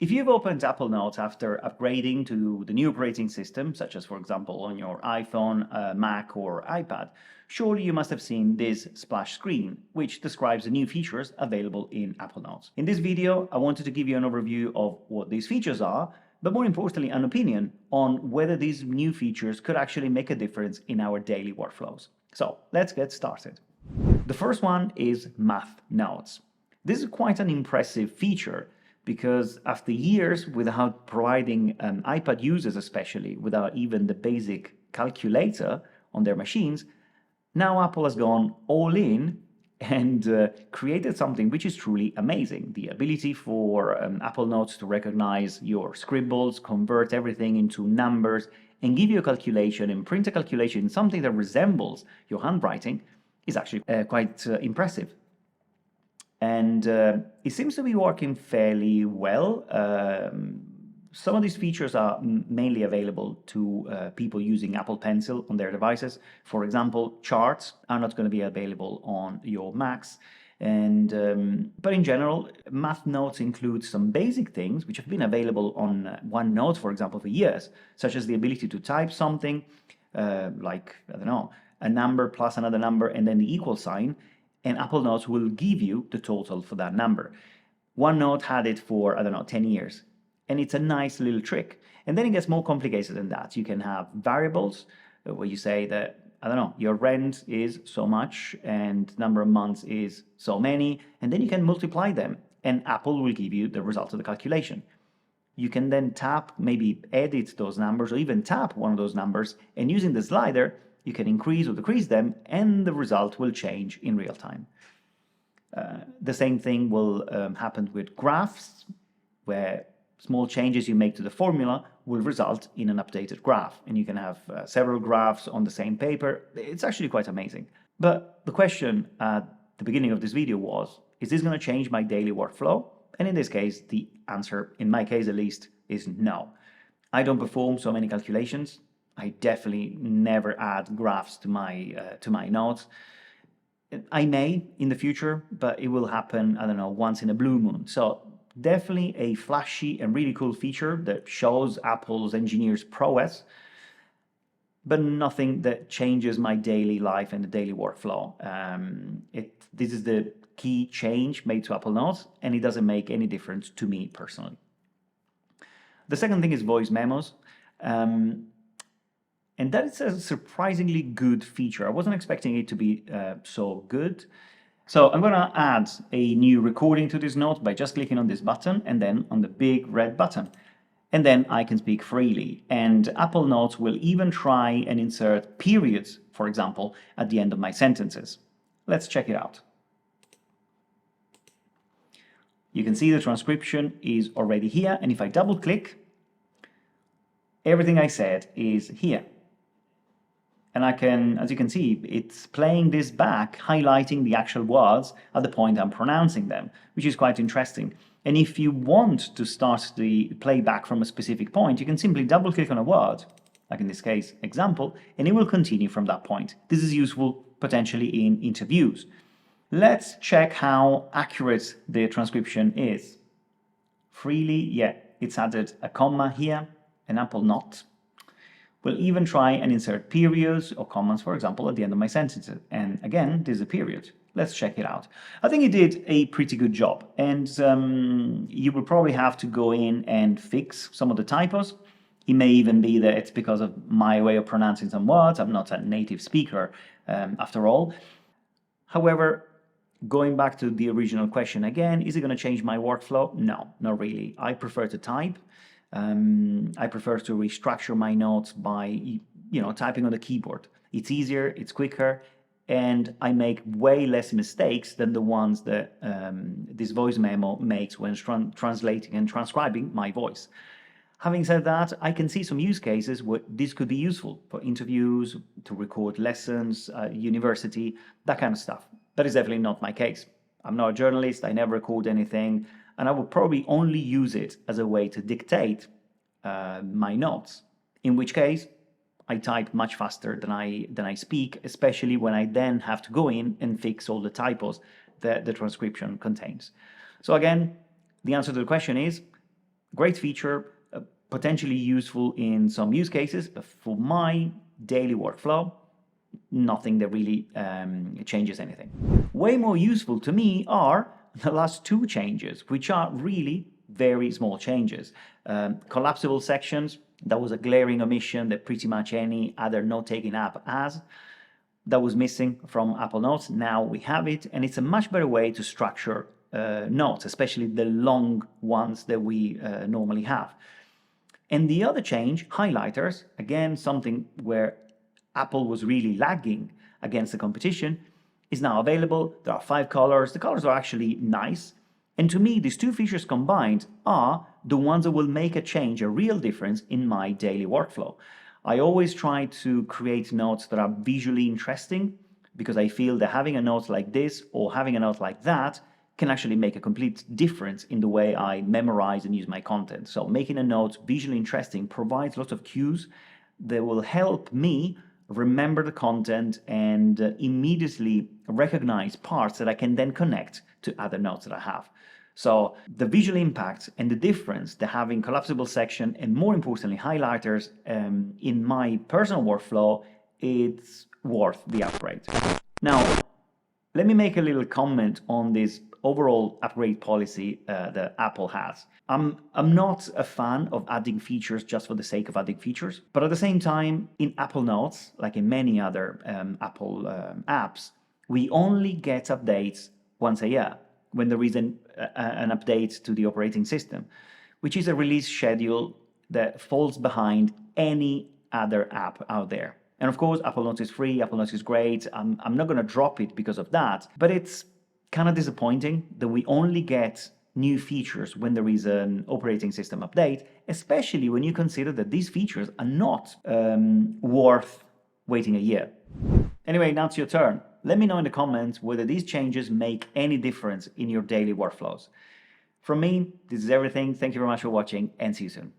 If you've opened Apple Notes after upgrading to the new operating system, such as, for example, on your iPhone, Mac, or iPad, surely you must have seen this splash screen, which describes the new features available in Apple Notes. In this video, I wanted to give you an overview of what these features are, but more importantly, an opinion on whether these new features could actually make a difference in our daily workflows. So let's get started. The first one is Math Notes. This is quite an impressive feature, because after years without providing iPad users, especially without even the basic calculator on their machines, now Apple has gone all in and created something which is truly amazing. The ability for Apple Notes to recognize your scribbles, convert everything into numbers, and give you a calculation and print a calculation in something that resembles your handwriting is actually quite impressive. And it seems to be working fairly well. Some of these features are mainly available to people using Apple Pencil on their devices. For example, charts are not going to be available on your Macs. But in general, Math Notes include some basic things which have been available on OneNote, for example, for years, such as the ability to type something like, I don't know, a number plus another number and then the equal sign, and Apple Notes will give you the total for that number. OneNote had it for, I don't know, 10 years. And it's a nice little trick. And then it gets more complicated than that. You can have variables where you say that, I don't know, your rent is so much and number of months is so many, and then you can multiply them and Apple will give you the result of the calculation. You can then tap, maybe edit those numbers or even tap one of those numbers, and using the slider, you can increase or decrease them and the result will change in real time. The same thing will happen with graphs, where small changes you make to the formula will result in an updated graph. And you can have several graphs on the same paper. It's actually quite amazing. But the question at the beginning of this video was, is this going to change my daily workflow? And in this case, the answer, in my case at least, is no. I don't perform so many calculations. I definitely never add graphs to my notes. I may in the future, but it will happen, I don't know, once in a blue moon. So definitely a flashy and really cool feature that shows Apple's engineers' prowess, but nothing that changes my daily life and the daily workflow. This is the key change made to Apple Notes, and it doesn't make any difference to me personally. The second thing is voice memos. And that is a surprisingly good feature. I wasn't expecting it to be so good. So I'm going to add a new recording to this note by just clicking on this button and then on the big red button. And then I can speak freely. And Apple Notes will even try and insert periods, for example, at the end of my sentences. Let's check it out. You can see the transcription is already here. And if I double click, everything I said is here. And I can, as you can see, it's playing this back, highlighting the actual words at the point I'm pronouncing them, which is quite interesting. And if you want to start the playback from a specific point, you can simply double click on a word, like in this case, example, and it will continue from that point. This is useful potentially in interviews. Let's check how accurate the transcription is. Freely, yeah, it's added a comma here, an Apple not. We'll even try and insert periods or commas, for example, at the end of my sentences. And again, this is a period. Let's check it out. I think it did a pretty good job. And you will probably have to go in and fix some of the typos. It may even be that it's because of my way of pronouncing some words. I'm not a native speaker, after all. However, going back to the original question again, is it going to change my workflow? No, not really. I prefer to type. I prefer to restructure my notes by, typing on the keyboard. It's easier, it's quicker, and I make way less mistakes than the ones that this voice memo makes when translating and transcribing my voice. Having said that, I can see some use cases where this could be useful for interviews, to record lessons, university, that kind of stuff. That is definitely not my case. I'm not a journalist, I never record anything, and I would probably only use it as a way to dictate my notes, in which case I type much faster than I speak, especially when I then have to go in and fix all the typos that the transcription contains. So again, the answer to the question is, Great feature, potentially useful in some use cases, but for my daily workflow, nothing that really changes anything. Way more useful to me are the last two changes, which are really very small changes. Collapsible sections, that was a glaring omission that pretty much any other note-taking app has. That was missing from Apple Notes. Now we have it, and it's a much better way to structure notes, especially the long ones that we normally have. And the other change, highlighters, again, something where Apple was really lagging against the competition, is now available. There are 5 colors. The colors are actually nice. And to me, these two features combined are the ones that will make a change, a real difference in my daily workflow. I always try to create notes that are visually interesting because I feel that having a note like this or having a note like that can actually make a complete difference in the way I memorize and use my content. So making a note visually interesting provides lots of cues that will help me remember the content and immediately recognize parts that I can then connect to other notes that I have. So the visual impact and the difference that having collapsible section and more importantly highlighters in my personal workflow, it's worth the upgrade. Now, let me make a little comment on this overall upgrade policy that Apple has. I'm not a fan of adding features just for the sake of adding features, but at the same time, in Apple Notes, like in many other Apple apps, we only get updates once a year when there is an update to the operating system, which is a release schedule that falls behind any other app out there. And of course, Apple Notes is free, Apple Notes is great. I'm not going to drop it because of that, but it's kind of disappointing that we only get new features when there is an operating system update, especially when you consider that these features are not worth waiting a year. Anyway, now it's your turn. Let me know in the comments whether these changes make any difference in your daily workflows. From me, this is everything. Thank you very much for watching and see you soon.